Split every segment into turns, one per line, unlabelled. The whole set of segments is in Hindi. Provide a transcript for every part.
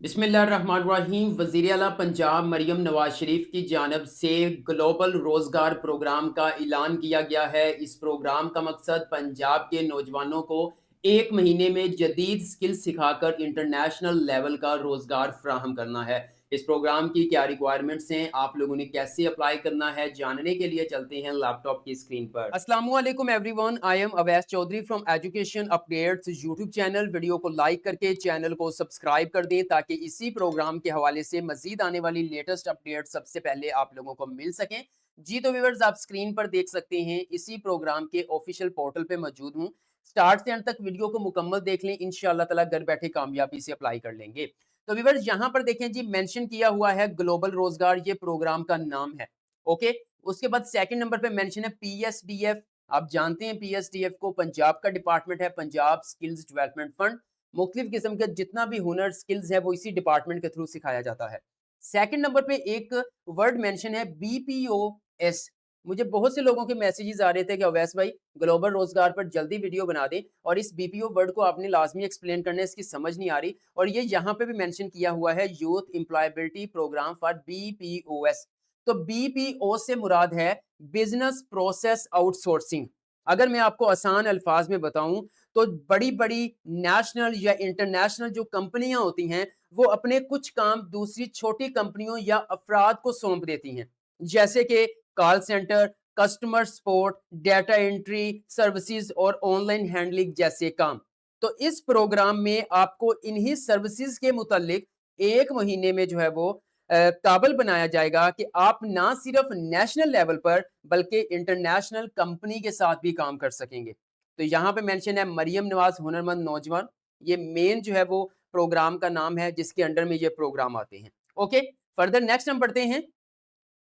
बिस्मिल्लाहिर्रहमानिर्रहीम। वज़ीर आला पंजाब मरियम नवाज शरीफ की जानब से ग्लोबल रोज़गार प्रोग्राम का ऐलान किया गया है। इस प्रोग्राम का मकसद पंजाब के नौजवानों को 1 महीने में जदीद स्किल सिखाकर इंटरनेशनल लेवल का रोज़गार फ्राहम करना है। इस प्रोग्राम की क्या रिक्वायरमेंट्स हैं, आप लोगों ने कैसे अप्लाई करना है, जानने के लिए चलते हैं लैपटॉप की स्क्रीन पर। अस्सलामुअलैकुम everyone, I am Awais Chaudhary from education updates YouTube channel. Video को लाइक करके चैनल को सब्सक्राइब कर दें ताकि इसी प्रोग्राम के हवाले से मजीद आने वाली लेटेस्ट अपडेट सबसे पहले आप लोगों को मिल सकें। जी तो व्यूअर्स, आप स्क्रीन पर देख सकते हैं, इसी प्रोग्राम के ऑफिशियल पोर्टल पे मौजूद हूँ। स्टार्ट से एंड तक वीडियो को मुकम्मल देख लें, इंशाअल्लाह ताला घर बैठे कामयाबी से अप्लाई कर लेंगे। तो व्यूअर्स, यहाँ पर देखें जी, मेंशन किया हुआ है ग्लोबल रोजगार, ये प्रोग्राम का नाम है। ओके, उसके बाद सेकंड नंबर पे मेंशन है पीएसडीएफ। आप जानते हैं पीएसडीएफ को, पंजाब का डिपार्टमेंट है, पंजाब स्किल्स डेवलपमेंट फंड। मुख्तलिफ किस्म के जितना भी हुनर स्किल्स है वो इसी डिपार्टमेंट के थ्रू सिखाया जाता है। सेकंड नंबर पे एक वर्ड मेंशन है बीपीओएस। मुझे बहुत से लोगों के मैसेजेस आ रहे थे कि अवैस भाई, ग्लोबल रोजगार पर जल्दी वीडियो बना दें और इस बीपीओ वर्ड को आपने लाजमी एक्सप्लेन करना है, इसकी समझ नहीं आ रही। और ये यहाँ पे भी मेंशन किया हुआ है यूथ एम्प्लॉयबिलिटी प्रोग्राम फॉर बीपीओएस। तो बीपीओ से मुराद है बिजनेस प्रोसेस आउटसोर्सिंग। अगर मैं आपको आसान अल्फाज में बताऊं तो बड़ी बड़ी नेशनल या इंटरनेशनल जो कंपनियां होती हैं वो अपने कुछ काम दूसरी छोटी कंपनियों या अफराद को सौंप देती हैं, जैसे कि call centre, customer support, data entry services और ऑनलाइन हैंडलिंग जैसे काम। तो इस प्रोग्राम में आपको इन्हीं सर्विसेज के मुतालिक 1 महीने में जो है वो काबिल बनाया जाएगा कि आप ना सिर्फ नेशनल लेवल पर बल्कि इंटरनेशनल कंपनी के साथ भी काम कर सकेंगे। तो यहाँ पे मेंशन है मरियम नवाज हुनरमंद नौजवान। ये मेन जो है वो प्रोग्राम का नाम है जिसके अंडर में ये प्रोग्राम आते हैं। ओके, फर्दर नेक्स्ट हम पढ़ते हैं।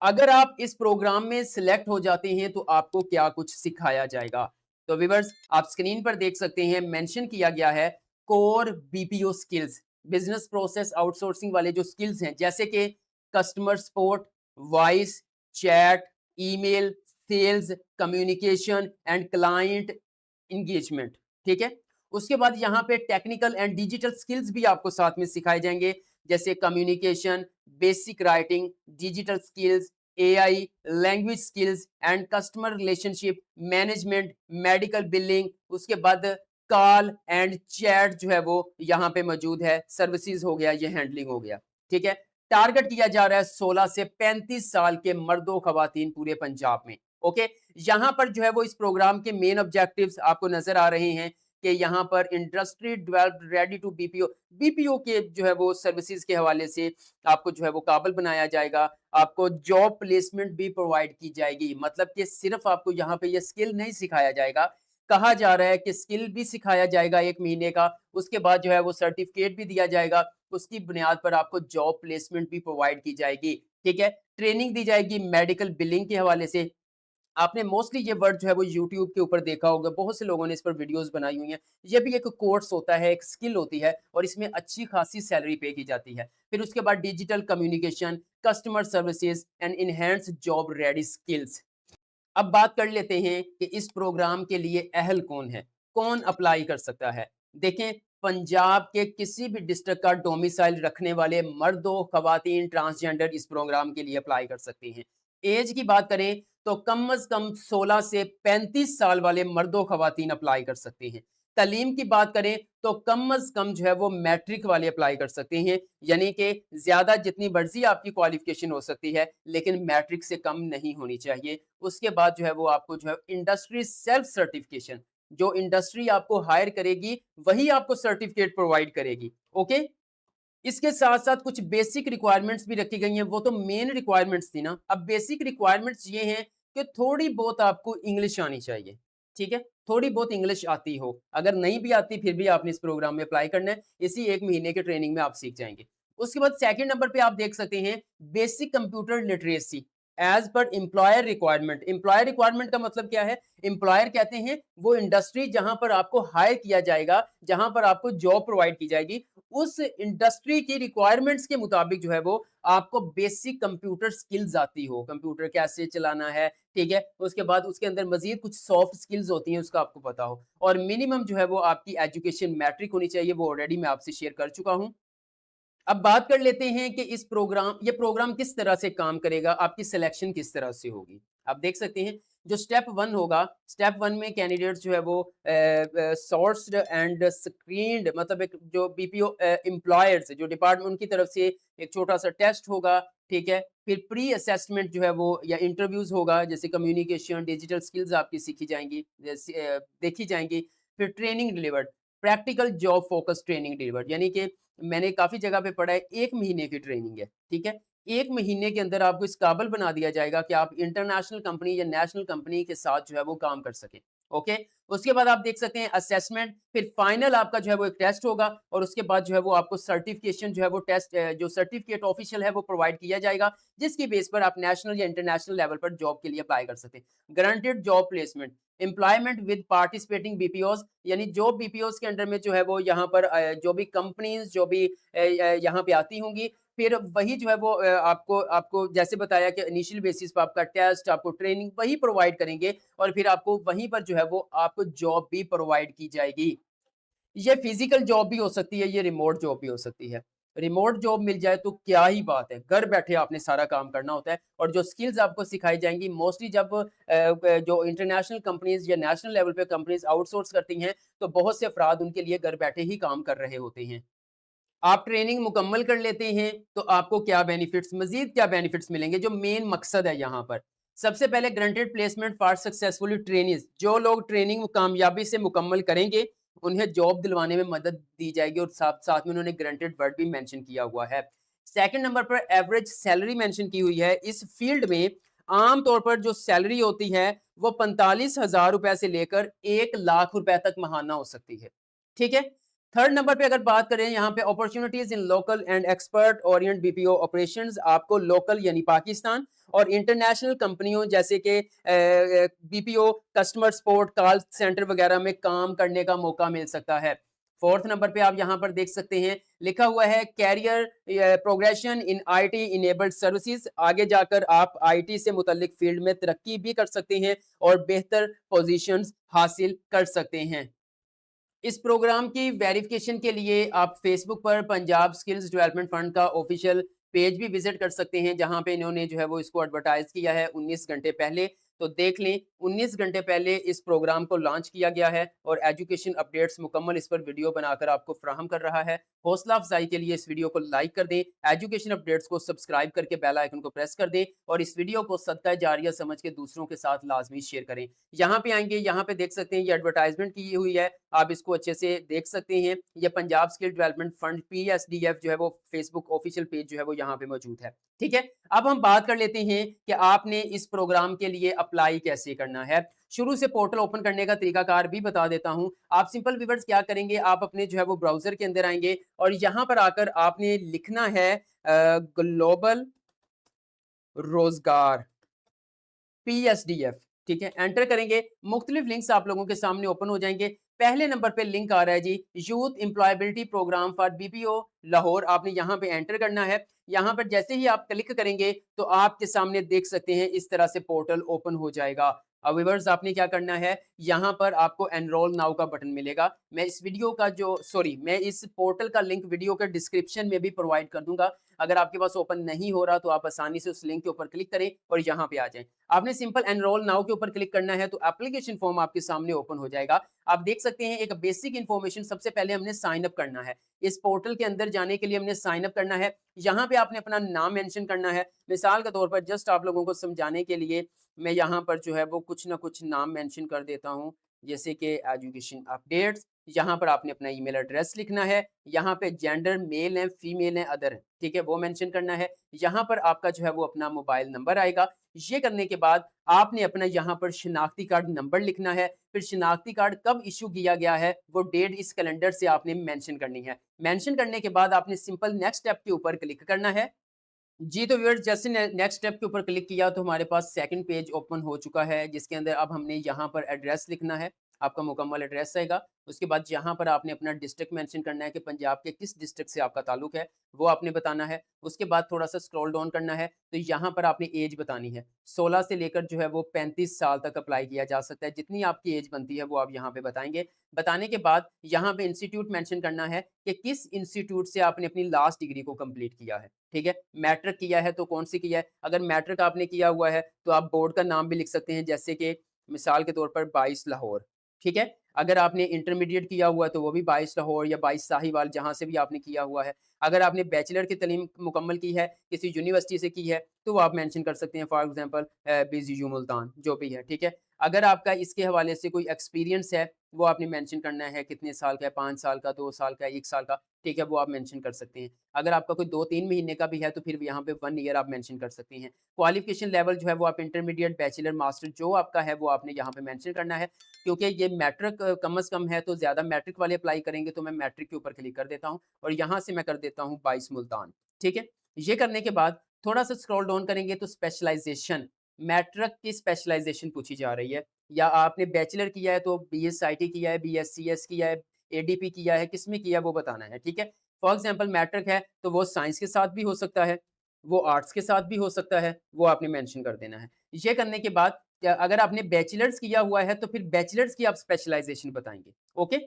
अगर आप इस प्रोग्राम में सिलेक्ट हो जाते हैं तो आपको क्या कुछ सिखाया जाएगा। तो व्यूअर्स, आप स्क्रीन पर देख सकते हैं, मेंशन किया गया है core BPO skills, business process outsourcing वाले जो स्किल्स हैं, जैसे कि customer support, voice, chat, email, sales, communication and client engagement. ठीक है, उसके बाद यहाँ पे टेक्निकल एंड डिजिटल स्किल्स भी आपको साथ में सिखाए जाएंगे, जैसे communication, basic writing, digital skills, AI, language skills and customer relationship management, medical billing. उसके बाद कॉल एंड चैट जो है वो यहाँ पे मौजूद है, सर्विसेज हो गया, ये हैंडलिंग हो गया। ठीक है, टारगेट किया जा रहा है 16 से 35 साल के मर्दों खवातीन पूरे पंजाब में। ओके, यहाँ पर जो है वो इस प्रोग्राम के मेन ऑब्जेक्टिव्स आपको नजर आ रहे हैं कि यहाँ पर industry developed ready to BPO, BPO के जो है वो सर्विसेज के हवाले से आपको जो है वो काबिल बनाया जाएगा। आपको जॉब प्लेसमेंट भी प्रोवाइड की जाएगी, मतलब कि सिर्फ आपको यहाँ पे ये स्किल नहीं सिखाया जाएगा, कहा जा रहा है कि स्किल भी सिखाया जाएगा 1 महीने का। उसके बाद जो है वो सर्टिफिकेट भी दिया जाएगा, उसकी बुनियाद पर आपको जॉब प्लेसमेंट भी प्रोवाइड की जाएगी। ठीक है, ट्रेनिंग दी जाएगी मेडिकल बिलिंग के हवाले से। आपने मोस्टली ये वर्ड जो है वो यूट्यूब के ऊपर देखा होगा, बहुत से लोगों ने इस पर वीडियोस बनाई हुई हैं। ये भी एक कोर्स होता है, एक स्किल होती है और इसमें अच्छी खासी सैलरी पे की जाती है। फिर उसके बाद digital communication, customer services and enhance job ready skills. अब बात कर लेते हैं कि इस प्रोग्राम के लिए अहल कौन है, कौन अप्लाई कर सकता है। देखें, पंजाब के किसी भी डिस्ट्रिक्ट का डोमिसाइल रखने वाले मर्दों, खवातीन, ट्रांसजेंडर इस प्रोग्राम के लिए अप्लाई कर सकते हैं। एज की बात करें तो कम अज कम 16 से 35 साल वाले मर्दों, खवातीन अप्लाई कर सकते हैं। तालीम की बात करें तो कम अज कम जो है वो मैट्रिक वाले अप्लाई कर सकते हैं, यानी कि ज्यादा जितनी मर्जी आपकी क्वालिफिकेशन हो सकती है लेकिन मैट्रिक से कम नहीं होनी चाहिए। उसके बाद जो है वो आपको जो है इंडस्ट्री सेल्फ सर्टिफिकेशन, जो इंडस्ट्री आपको हायर करेगी वही आपको सर्टिफिकेट प्रोवाइड करेगी। ओके, इसके साथ साथ कुछ बेसिक रिक्वायरमेंट्स भी रखी गई हैं, वो तो मेन रिक्वायरमेंट्स थी ना। अब बेसिक रिक्वायरमेंट्स ये हैं कि थोड़ी बहुत आपको इंग्लिश आनी चाहिए। ठीक है, थोड़ी बहुत इंग्लिश आती हो, अगर नहीं भी आती फिर भी आपने इस प्रोग्राम में अप्लाई करना है, इसी 1 महीने के ट्रेनिंग में आप सीख जाएंगे। उसके बाद सेकंड नंबर पे आप देख सकते हैं basic computer literacy as per employer requirement. Employer requirement का मतलब क्या है? एम्प्लॉयर कहते हैं वो इंडस्ट्री जहां पर आपको हायर किया जाएगा, जहां पर आपको जॉब प्रोवाइड की जाएगी, उस इंडस्ट्री की रिक्वायरमेंट्स के मुताबिक जो है वो आपको बेसिक कंप्यूटर स्किल्स आती हो, कंप्यूटर कैसे चलाना है। ठीक है, उसके बाद उसके अंदर मजीद कुछ सॉफ्ट स्किल्स होती हैं, उसका आपको पता हो। और मिनिमम जो है वो आपकी एजुकेशन मैट्रिक होनी चाहिए, वो ऑलरेडी मैं आपसे शेयर कर चुका हूँ। अब बात कर लेते हैं कि ये प्रोग्राम किस तरह से काम करेगा, आपकी सिलेक्शन किस तरह से होगी। आप देख सकते हैं जो स्टेप 1 होगा, स्टेप 1 में कैंडिडेट्स जो है वो सोर्स्ड एंड स्क्रीन्ड, मतलब एक जो बीपीओ एम्प्लॉयर्स जो डिपार्टमेंट उनकी तरफ से एक छोटा-सा टेस्ट होगा, ठीक है? फिर प्री असेसमेंट जो है वो या इंटरव्यूज़ होगा, जैसे कम्युनिकेशन, डिजिटल स्किल्स आपकी सीखी जाएँगी, देखी जाएँगी। फिर training delivered, practical job focus training delivered, यानी कि मैंने काफ़ी जगह पे पढ़ा है 1 महीने की ट्रेनिंग है, ठीक है? 1 महीने के अंदर आपको इस काबिल बना दिया जाएगा कि आप इंटरनेशनल कंपनी या नेशनल कंपनी के साथ जो है वो काम कर सकें, ओके? उसके बाद आप देख सकते हैं असेसमेंट, फिर फाइनल आपका जो है वो एक टेस्ट होगा और उसके बाद जो है वो आपको सर्टिफिकेशन जो है वो जो सर्टिफिकेट ऑफिशियल है वो प्रोवाइड किया जाएगा, जिसकी बेस पर आप नेशनल या इंटरनेशनल लेवल पर जॉब के लिए अप्लाई कर सकते हैं। Guaranteed job placement, employment with participating BPOs, यानी जो बीपीओज़ के अंडर में जो है वो यहाँ पर जो भी कंपनीज़ जो भी यहाँ पे आती होंगी, फिर वही जो है वो आपको आपको जैसे बताया कि इनिशियल बेसिस पे आपका टेस्ट, आपको ट्रेनिंग वही प्रोवाइड करेंगे और फिर आपको वहीं पर जो है वो आपको जॉब भी प्रोवाइड की जाएगी। ये फिजिकल जॉब भी हो सकती है, ये रिमोट जॉब भी हो सकती है। रिमोट जॉब मिल जाए तो क्या ही बात है, घर बैठे आपने सारा काम करना होता है और जो स्किल्स आपको सिखाई जाएँगी मोस्टली जब जो इंटरनेशनल कंपनीज़ या नेशनल लेवल पे कंपनीज़ आउटसोर्स करती हैं, तो बहुत से अफराद उनके लिए घर बैठे ही काम कर रहे होते हैं। आप ट्रेनिंग मुकम्मल कर लेते हैं, तो आपको क्या बेनिफिट्स मज़ीद क्या बेनिफिट्स मिलेंगे, जो मेन मकसद है यहाँ पर। सबसे पहले guaranteed placement for successful trainees, जो लोग ट्रेनिंग कामयाबी से मुकम्मल करेंगे, उन्हें जॉब दिलवाने में मदद दी जाएगी और साथ-साथ में उन्होंने गारंटीड वर्ड भी मेंशन किया हुआ है। सेकंड नंबर पर एवरेज सैलरी मेंशन की हुई है। इस फील्ड में आम तौर पर जो सैलरी होती है, वो 45,000 रुपए से लेकर 1 लाख रुपए तक महाना हो सकती है। ठीक है? थर्ड नंबर पे अगर बात करें यहाँ पे opportunities in local and expert Orient BPO operations, आपको लोकल यानी पाकिस्तान और इंटरनेशनल कंपनियों जैसे कि BPO customer support call centre वगैरह में काम करने का मौका मिल सकता है। फोर्थ नंबर पे आप यहाँ पर देख सकते हैं लिखा हुआ है career progression in IT enabled services, आगे जाकर आप आईटी से मुतल्लिक फील्ड में तरक्की भी कर सकते हैं और बेहतर पोजीशंस हासिल कर सकते हैं। इस प्रोग्राम की वेरिफिकेशन के लिए आप फेसबुक पर पंजाब स्किल्स डेवलपमेंट फंड का ऑफिशियल पेज भी विजिट कर सकते हैं, जहां पे इन्होंने जो है वो इसको एडवर्टाइज किया है 19 घंटे पहले। तो देख लें, 19 घंटे पहले इस प्रोग्राम को लॉन्च किया गया है और एजुकेशन अपडेट्स मुकम्मल इस पर वीडियो बनाकर आपको फ्राहम कर रहा है। हौसला अफजाई के लिए इस वीडियो को लाइक कर दें, एजुकेशन अपडेट्स को सब्सक्राइब करके बेल आइकन को प्रेस कर दें और इस वीडियो को सदका जारिया समझ के दूसरों के साथ लाजमी शेयर करें। यहाँ पे आएंगे, यहाँ पे देख सकते हैं ये एडवर्टाइजमेंट की हुई है, आप इसको अच्छे से देख सकते हैं। ये पंजाब स्किल डेवलपमेंट फंड पीएसडीएफ जो है वो फेसबुक ऑफिशियल पेज जो है वो यहाँ पे मौजूद है। ठीक है, अब हम बात कर लेते हैं कि आपने इस प्रोग्राम के लिए अप्लाई कैसे करना है। शुरू से पोर्टल ओपन करने का तरीकाकार भी बता देता हूं। आप सिंपल व्यूअर्स क्या करेंगे, आप अपने जो है वो ब्राउजर के अंदर आएंगे और यहाँ पर आकर आपने लिखना है ग्लोबल रोजगार पीएसडीएफ, ठीक है, एंटर करेंगे, मुख्तलिफ लिंक्स आप लोगों के सामने ओपन हो जाएंगे। पहले नंबर पे लिंक आ रहा है जी, youth employability program for BPO Lahore, आपने यहाँ पे एंटर करना है। यहाँ पर जैसे ही आप क्लिक करेंगे तो आपके सामने देख सकते हैं इस तरह से पोर्टल ओपन हो जाएगा। अब व्यूअर्स आपने क्या करना है, यहाँ पर आपको एनरोल नाउ का बटन मिलेगा। मैं इस पोर्टल का लिंक वीडियो के डिस्क्रिप्शन में भी प्रोवाइड कर दूंगा। अगर आपके पास ओपन नहीं हो रहा तो आप आसानी से उस लिंक के ऊपर क्लिक करें और यहाँ पे आ जाएं। आपने सिंपल एनरोल नाउ के ऊपर क्लिक करना है तो एप्लीकेशन फॉर्म आपके सामने ओपन हो जाएगा। आप देख सकते हैं एक बेसिक इन्फॉर्मेशन, सबसे पहले हमने साइन अप करना है। इस पोर्टल के अंदर जाने के लिए हमने साइन अप करना है। यहाँ पे आपने अपना नाम मेंशन करना है। मिसाल के तौर पर जस्ट आप लोगों को समझाने के लिए मैं यहाँ पर जो है वो कुछ ना कुछ नाम मेंशन कर देता हूँ, जैसे कि एजुकेशन अपडेट्स। यहाँ पर आपने अपना ईमेल एड्रेस लिखना है। यहाँ पे जेंडर मेल है, फीमेल है, अदर है, ठीक है, वो मेंशन करना है। यहाँ पर आपका जो है वो अपना मोबाइल नंबर आएगा। ये करने के बाद आपने अपना यहाँ पर शिनाख्ती कार्ड नंबर लिखना है। फिर शिनाख्ती कार्ड कब इशू किया गया है वो डेट इस कैलेंडर से आपने मेंशन करनी है। मेंशन करने के बाद आपने सिंपल नेक्स्ट स्टेप के ऊपर क्लिक करना है। जी, तो व्यूअर्स जैसे नेक्स्ट स्टेप के ऊपर क्लिक किया तो हमारे पास सेकंड पेज ओपन हो चुका है, जिसके अंदर अब हमने यहाँ पर एड्रेस लिखना है। आपका मुकम्मल एड्रेस आएगा। उसके बाद यहाँ पर आपने अपना डिस्ट्रिक्ट मेंशन करना है कि पंजाब के किस डिस्ट्रिक्ट से आपका ताल्लुक है, वो आपने बताना है। उसके बाद थोड़ा-सा स्क्रॉल डाउन करना है, तो यहाँ पर आपने ऐज बतानी है। 16 से लेकर जो है वो 35 साल तक अप्लाई किया जा सकता है। जितनी आपकी ऐज बनती है वो आप यहाँ पे बताएँगे। बताने के बाद यहाँ पे इंस्टीट्यूट मेंशन करना है कि किस इंस्टीट्यूट से आपने अपनी लास्ट डिग्री को कंप्लीट किया है, ठीक है? मैट्रिक किया है तो कौन-सी किया है? अगर मैट्रिक आपने किया हुआ है, तो आप बोर्ड का नाम भी लिख सकते हैं, जैसे कि मिसाल के तौर पर 22 लाहौर, ठीक है? अगर आपने इंटरमीडिएट किया हुआ है, तो वो भी 22 लाहौर या 22 साहिवाल, जहाँ से भी आपने किया हुआ है। अगर आपने बैचलर की तालीम मुकम्मल की है, किसी यूनिवर्सिटी से की है, तो वो आप मेंशन कर सकते हैं, फॉर एग्ज़ाम्पल बीज़ीयू मुल्तान, जो भी है, ठीक है? अगर आपका इसके हवाले से कोई एक्सपीरियंस है, वो आपने मेंशन करना है, कितने साल का है, 5 साल का, 2 साल का, 1 साल का, ठीक है? वो आप मेंशन कर सकते हैं। अगर आपका कोई 2-3 महीने का भी है, तो फिर यहाँ पे 1 ईयर आप मेंशन कर सकते हैं। क्वालिफ़िकेशन लेवल जो है, वो आप इंटरमीडिएट, बैचलर, मास्टर जो आपका है, वो आपने यहाँ पे मेंशन करना है। क्योंकि ये मैट्रिक कम से कम है, तो ज़्यादा मैट्रिक वाले अप्लाई करेंगे, तो मैं मैट्रिक के ऊपर क्लिक कर देता हूँ और यहाँ से मैं कर देता हूँ 22 मुल्तान, ठीक है? ये करने के बाद थोड़ा-सा स्क्रॉल डाउन करेंगे तो स्पेशलाइज़ेशन, मैट्रिक की स्पेशलाइज़ेशन पूछी जा रही है, या आपने बैचलर किया है तो बीएसआईटी किया है, बीएससीएस किया है, एडीपी किया है, किसमें किया है वो बताना है, ठीक है? फॉर एग्ज़ाम्पल मैट्रिक है, तो वो साइंस के साथ भी हो सकता है, वो आर्ट्स के साथ भी हो सकता है, वो आपने मेंशन कर देना है। ये करने के बाद क्या, अगर आपने बैचलर्स किया हुआ है, तो फिर बैचलर्स की आप स्पेशलाइज़ेशन बताएँगे, ओके?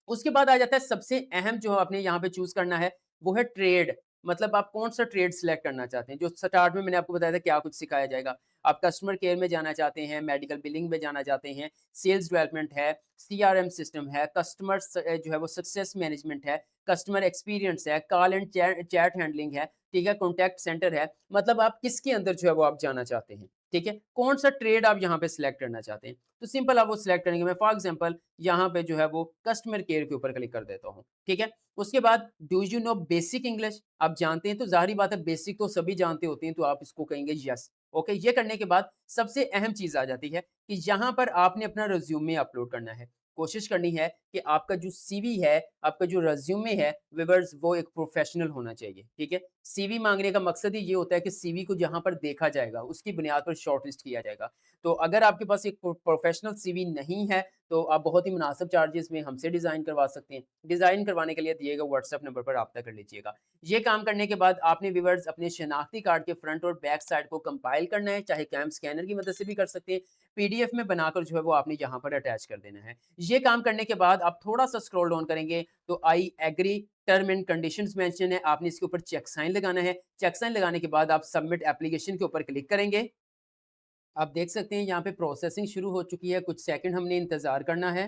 उसके बाद आ जाता है सबसे अहम, जो आपने यहाँ पे चूज़ करना है, वो है ट्रेड। मतलब आप कौन-सा ट्रेड सिलेक्ट करना चाहते हैं। जो स्टार्ट में मैंने आपको बताया था क्या कुछ सिखाया जाएगा। आप कस्टमर केयर में जाना चाहते हैं, मेडिकल बिलिंग में जाना चाहते हैं, सेल्स डेवलपमेंट है, सीआरएम सिस्टम है, जो है वो सक्सेस मैनेजमेंट है, कस्टमर एक्सपीरियंस है, कॉल एंड चैट हैंडलिंग है, ठीक है, कॉन्टैक्ट सेंटर है। मतलब आप किसके अंदर जो है वो आप जाना चाहते हैं, ठीक है? कौन-सा ट्रेड आप यहाँ पे सिलेक्ट करना चाहते हैं। तो सिंपल आप वो सिलेक्ट करेंगे। मैं फॉर एग्ज़ाम्पल यहाँ पे जो है वो कस्टमर केयर के ऊपर क्लिक कर देता हूँ, ठीक है? उसके बाद do you know basic English, आप जानते हैं तो ज़ाहिर-सी बात है, बेसिक तो सभी जानते होते हैं, तो आप इसको कहेंगे यस, ओके? ये करने के बाद सबसे अहम चीज़ आ जाती है कि यहाँ पर आपने अपना रिज़्यूमे अपलोड करना है। कोशिश करनी है कि आपका जो सीवी है, आपका जो रिज़्यूमे है व्यूअर्स, वो एक प्रोफ़ेशनल होना चाहिए, ठीक है? सीवी माँगने का मकसद ही ये होता है कि सीवी को जहाँ पर देखा जाएगा, उसकी बुनियाद पर शॉर्टलिस्ट किया जाएगा। तो अगर आपके पास एक प्रोफ़ेशनल सीवी नहीं है, तो आप बहुत ही मुनासिब चार्जेस में हमसे डिज़ाइन करवा सकते हैं। डिज़ाइन करवाने के लिए दिए गए व्हाट्सएप नंबर पर राब्ता कर लीजिएगा। ये काम करने के बाद आपने व्यूअर्स अपने शनाख्ती कार्ड के फ्रंट और बैक साइड को कंपाइल करना है, चाहे कैम स्कैनर की मदद से भी कर सकते हैं। पीडीएफ में बनाकर जो है वो आपने यहाँ पर अटैच कर देना है। ये काम करने के बाद आप थोड़ा-सा स्क्रॉल डाउन करेंगे, तो I agree term and conditions mention है, आपने इसके ऊपर चेक साइन लगाना है। चेक साइन लगाने के बाद आप सबमिट एप्लीकेशन के ऊपर क्लिक करेंगे। आप देख सकते हैं यहाँ पे प्रोसेसिंग शुरू हो चुकी है, कुछ सेकंड हमने इंतज़ार करना है।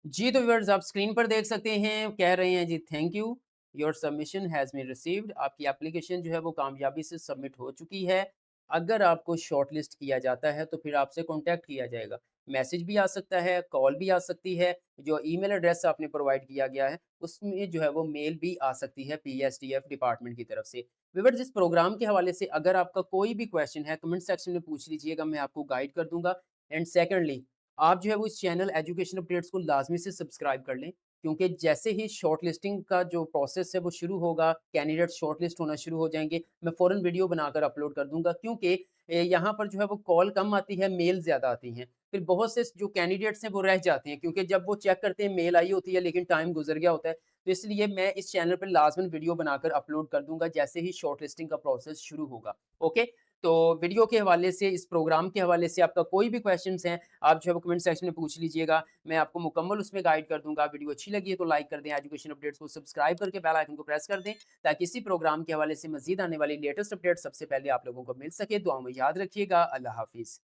जी, तो व्यूअर्स आप स्क्रीन पर देख सकते हैं, कह रहे हैं जी thank you, your submission has been received, आपकी एप्लीकेशन जो है वो कामयाबी से सबमिट हो चुकी है। अगर आपको शॉर्टलिस्ट किया जाता है, तो फिर आपसे कॉन्टैक्ट किया जाएगा। मैसेज भी आ सकता है, कॉल भी आ सकती है, जो ईमेल एड्रेस आपने प्रोवाइड किया गया है, उसमें जो है वो मेल भी आ सकती है पीएसटीएफ डिपार्टमेंट की तरफ से। व्यूअर्स, इस प्रोग्राम के हवाले से अगर आपका कोई भी क्वेश्चन है, कमेंट सेक्शन में पूछ लीजिएगा, मैं आपको गाइड कर दूँगा। एंड सेकंडली, आप जो है वो इस चैनल एजुकेशन अपडेट्स को लाज़मी से सब्सक्राइब कर लें, क्योंकि जैसे ही शॉर्ट लिस्टिंग का जो प्रोसेस है वो शुरू होगा, कैंडिडेट शॉर्ट लिस्ट होना शुरू हो जाएँगे, मैं फ़ौरन वीडियो बनाकर अपलोड कर दूँगा, क्योंकि यहाँ पर जो है वो कॉल कम आती है, मेल ज़्यादा आती हैं। फिर बहुत से जो कैंडिडेट्स हैं वो रह जाते हैं, क्योंकि जब वो चेक करते हैं मेल आई होती है लेकिन टाइम गुज़र गया होता है। तो इसलिए मैं इस चैनल पे लाज़िमन वीडियो बनाकर अपलोड कर दूँगा जैसे ही शॉर्ट लिस्टिंग का प्रोसेस शुरू होगा। ओके? तो वीडियो के हवाले से, इस प्रोग्राम के हवाले से आपका कोई भी क्वेश्चन्स हैं, आप जो है वो कमेंट सेक्शन में पूछ लीजिएगा। मैं आपको मुकम्मल उसमें गाइड कर दूँगा। वीडियो अच्छी लगी है तो लाइक कर दें, एजुकेशन अपडेट्स को सब्सक्राइब करके बेल आइकन को प्रेस कर दें, ताकि इसी प्रोग्राम के हवाले से मज़ीद आने वाली लेटेस्ट अपडेट सबसे पहले आप लोगों को मिल सके। दुआ में याद रखिएगा। अल्लाह हाफ़िज़।